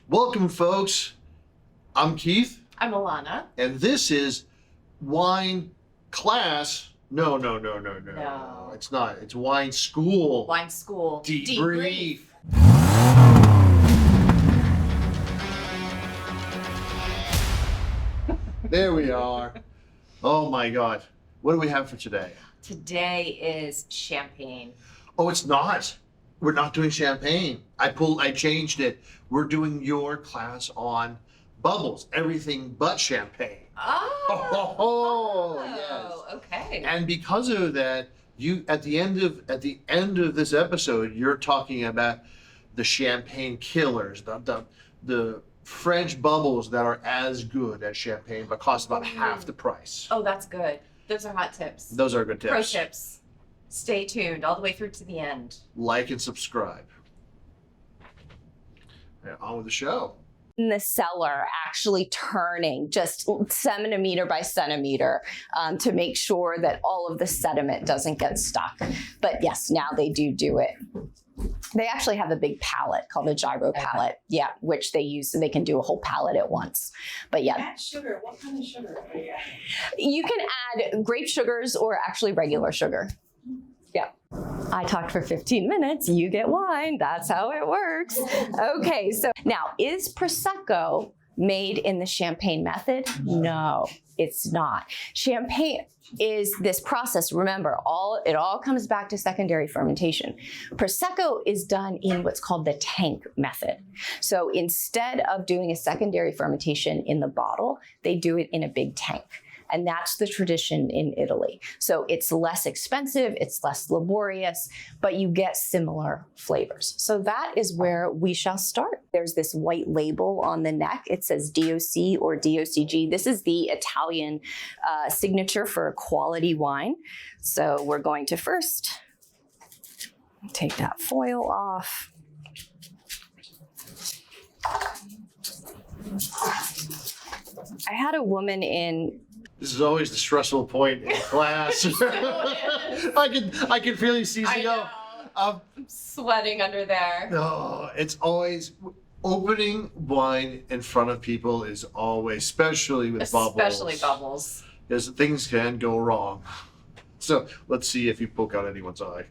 Welcome, folks. I'm Keith. I'm Alana. And this is Wine Class. No. No. It's not. It's Wine School. Wine School. Debrief. There we are. Oh my God. What do we have for today? Today is champagne. Oh, it's not. We're not doing champagne. I changed it. We're doing your class on bubbles, everything but champagne. Oh, Yes. Okay. And because of that, you at the end of this episode, you're talking about the champagne killers, the French bubbles that are as good as champagne but cost about half the price. Oh, that's good. Those are hot tips. Those are good tips. Pro tips. Stay tuned all the way through to the end. Like and subscribe. Yeah, on with the show. In the cellar, actually turning just centimeter by centimeter to make sure that all of the sediment doesn't get stuck. But yes, now they do it. They actually have a big pallet called a gyro pallet, yeah, which they use so they can do a whole pallet at once. But yeah. Add sugar. What kind of sugar are you adding? You can add grape sugars or actually regular sugar. Yeah. I talked for 15 minutes, you get wine. That's how it works. Okay, so now is Prosecco made in the champagne method? No, it's not. Champagne is this process. Remember, it all comes back to secondary fermentation. Prosecco is done in what's called the tank method. So instead of doing a secondary fermentation in the bottle, they do it in a big tank. And that's the tradition in Italy. So it's less expensive, it's less laborious, but you get similar flavors. So that is where we shall start. There's this white label on the neck. It says DOC or DOCG. This is the Italian signature for quality wine. So we're going to first take that foil off. I had a woman in This is always the stressful point in class. I can feel you seizing up. I'm sweating under there. No, it's always opening wine in front of people is always, especially with bubbles. Especially bubbles. Because things can go wrong. So let's see if you poke out anyone's eye.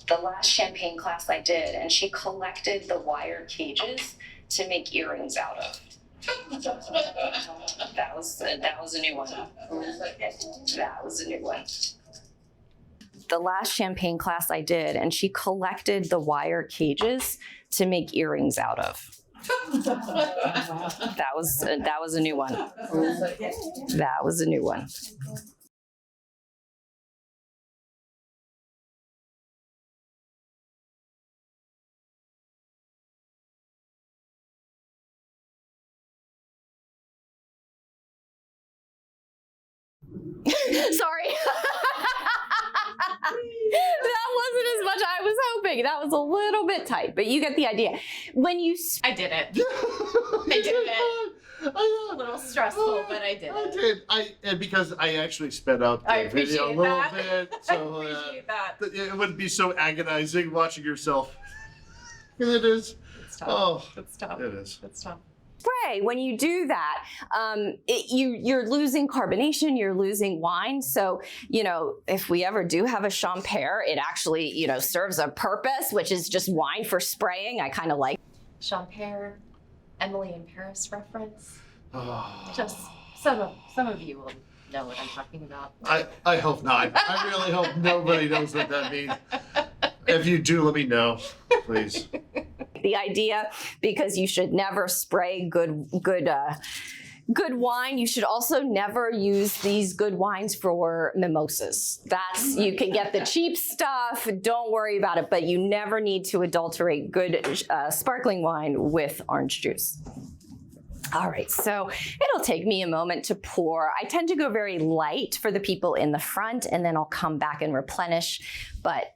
The last champagne class I did, and she collected the wire cages to make earrings out of. That was a new one. That was a new one. The last champagne class I did, and she collected the wire cages to make earrings out of. That was a new one. That was a new one. Sorry. That wasn't as much I was hoping. That was a little bit tight, but you get the idea. When you... I did it. I did it. A little stressful, but I did it. And because I actually sped out the video a little bit. So, I appreciate that. It wouldn't be so agonizing watching yourself. It is. It's tough. Oh, It's tough. it is. It's tough. Spray, when you do that, you're losing carbonation, you're losing wine. So, if we ever do have a Champagne, it actually, serves a purpose, which is just wine for spraying. I kind of like. Champagne, Emily in Paris reference. Oh. Just some of you will know what I'm talking about. I hope not. I really hope nobody knows what that means. If you do, let me know, please. The idea, because you should never spray good wine. You should also never use these good wines for mimosas. You can get the cheap stuff. Don't worry about it. But you never need to adulterate good sparkling wine with orange juice. All right, so it'll take me a moment to pour. I tend to go very light for the people in the front, and then I'll come back and replenish. But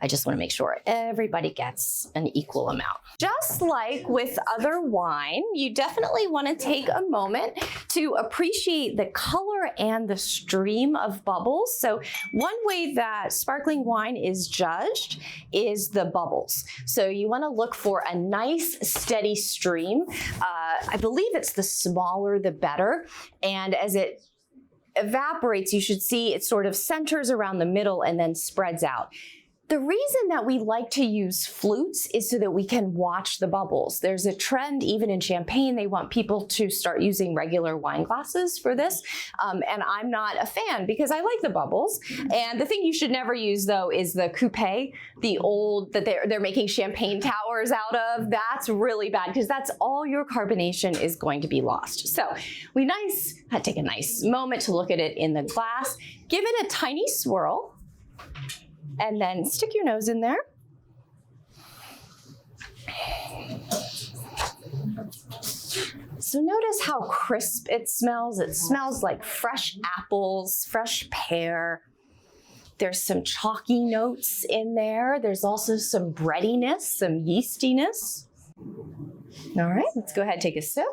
I just want to make sure everybody gets an equal amount. Just like with other wine, you definitely want to take a moment to appreciate the color and the stream of bubbles. So one way that sparkling wine is judged is the bubbles. So you want to look for a nice steady stream. I believe it's the smaller the better. And as it evaporates, you should see it sort of centers around the middle and then spreads out. The reason that we like to use flutes is so that we can watch the bubbles. There's a trend even in champagne, they want people to start using regular wine glasses for this. And I'm not a fan because I like the bubbles. And the thing you should never use though is the coupe, the old that they're making champagne towers out of. That's really bad because that's all your carbonation is going to be lost. So we take a nice moment to look at it in the glass, give it a tiny swirl, and then stick your nose in there. So notice how crisp it smells. It smells like fresh apples, fresh pear. There's some chalky notes in there. There's also some breadiness, some yeastiness. All right, let's go ahead and take a sip.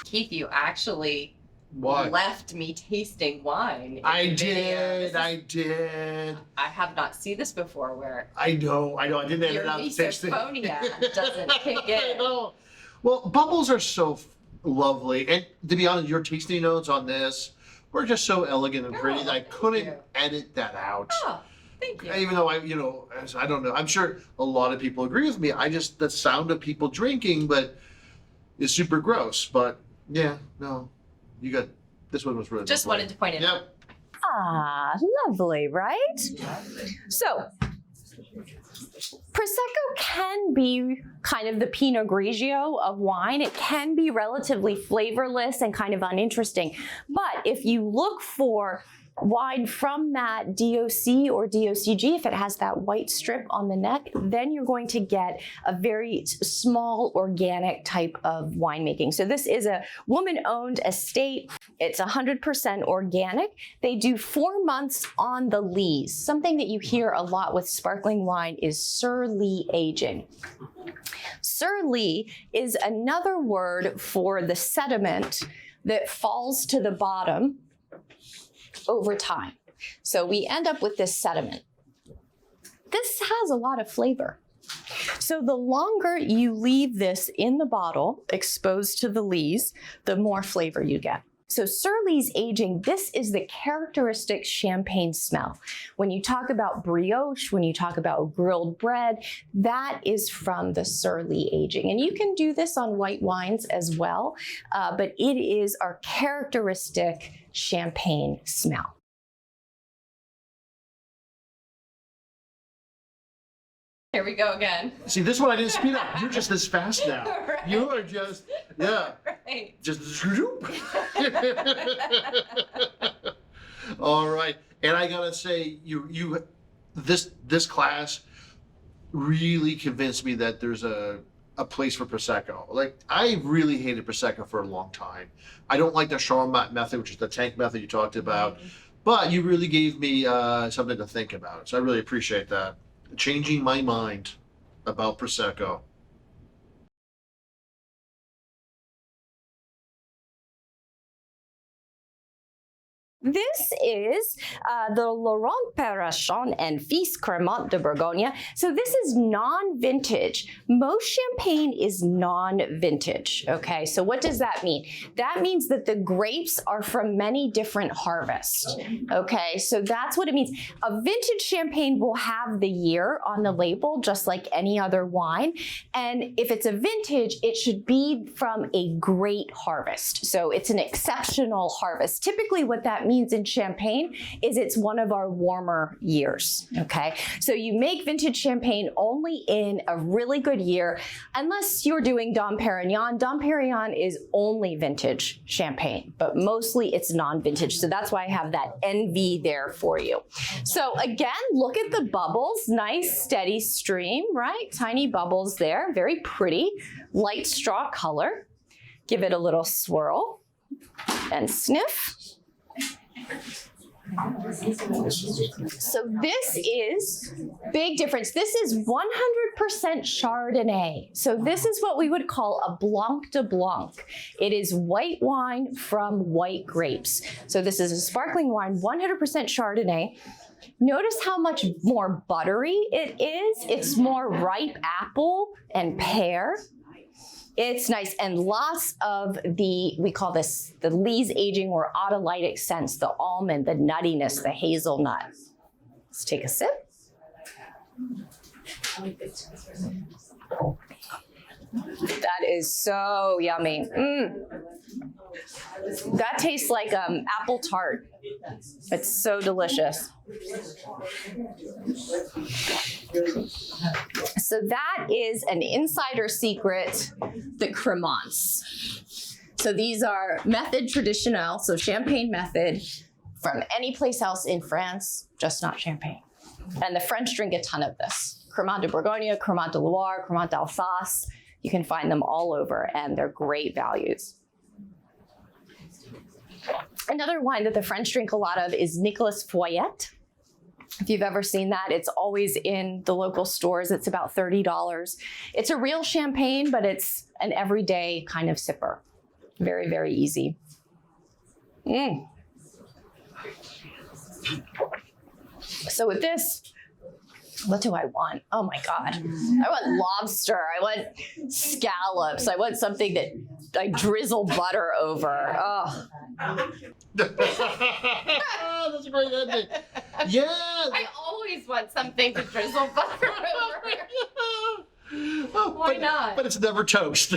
Keith, you actually left me tasting wine. I did. I have not seen this before where I know. I didn't end your up tasting. misophonia doesn't kick in. I know. Well, bubbles are so lovely. And to be honest, your tasting notes on this were just so elegant and pretty that I couldn't edit that out. Oh, thank you. Even though I don't know. I'm sure a lot of people agree with me. The sound of people drinking, is super gross. But yeah, no. This one was really just lovely. wanted to point it out. Ah, lovely, right? So, Prosecco can be kind of the Pinot Grigio of wine. It can be relatively flavorless and kind of uninteresting. But if you look for wine from that DOC or DOCG, if it has that white strip on the neck, then you're going to get a very small organic type of winemaking. So this is a woman-owned estate. It's 100% organic. They do 4 months on the lees. Something that you hear a lot with sparkling wine is sur-lie aging. Sur-lie is another word for the sediment that falls to the bottom over time. So we end up with this sediment. This has a lot of flavor. So the longer you leave this in the bottle exposed to the lees, the more flavor you get. So sur-lie's aging, this is the characteristic champagne smell. When you talk about brioche, when you talk about grilled bread, that is from the sur-lie aging. And you can do this on white wines as well, but it is our characteristic champagne smell. Here we go again. See, this one I didn't speed up. You're just this fast now. Right. You are just, Right. just All right. And I gotta say, this class really convinced me that there's a place for Prosecco. Like, I really hated Prosecco for a long time. I don't like the Charmat method, which is the tank method you talked about, but you really gave me something to think about. So I really appreciate that. Changing my mind about Prosecco. This is the Laurent Perrachon and Fils Crémant de Bourgogne. So this is non-vintage. Most champagne is non-vintage, okay? So what does that mean? That means that the grapes are from many different harvests, okay? So that's what it means. A vintage champagne will have the year on the label, just like any other wine. And if it's a vintage, it should be from a great harvest. So it's an exceptional harvest. Typically what that means in champagne is it's one of our warmer years, okay? So you make vintage champagne only in a really good year, unless you're doing Dom Perignon. Dom Perignon is only vintage champagne, but mostly it's non-vintage. So that's why I have that NV there for you. So again, look at the bubbles, nice steady stream, right? Tiny bubbles there, very pretty, light straw color. Give it a little swirl and sniff. So this is big difference. This is 100% Chardonnay. So this is what we would call a Blanc de Blanc. It is white wine from white grapes. So this is a sparkling wine, 100% Chardonnay. Notice how much more buttery it is. It's more ripe apple and pear. It's nice, and lots of we call this the lees aging or autolytic scents, the almond, the nuttiness, the hazelnut. Let's take a sip. That is so yummy. That tastes like apple tart. It's so delicious. So that is an insider secret, the Crémants. So these are method traditionnel, so Champagne method from any place else in France, just not Champagne. And the French drink a ton of this. Crémant de Bourgogne, Crémant de Loire, Crémant d'Alsace. You can find them all over, and they're great values. Another wine that the French drink a lot of is Nicolas Fouillet. If you've ever seen that, it's always in the local stores. It's about $30. It's a real champagne, but it's an everyday kind of sipper. Very, very easy. So with this, what do I want? Oh my God. I want lobster. I want scallops. I want something that I drizzle butter over. Oh. That's a great ending. Yeah. I always want something to drizzle butter over. Oh, Why not? But it's never toast.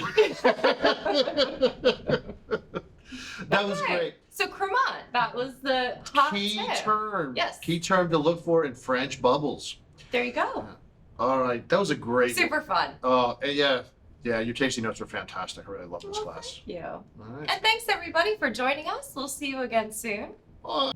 That was great. So Crémant, that was the hot Key tip. term. Yes. Key term to look for in French bubbles. There you go. All right, that was a great. Super fun. Oh, yeah. Your tasting notes were fantastic. I really love this class. Thank you. All right. And thanks everybody for joining us. We'll see you again soon. Oh.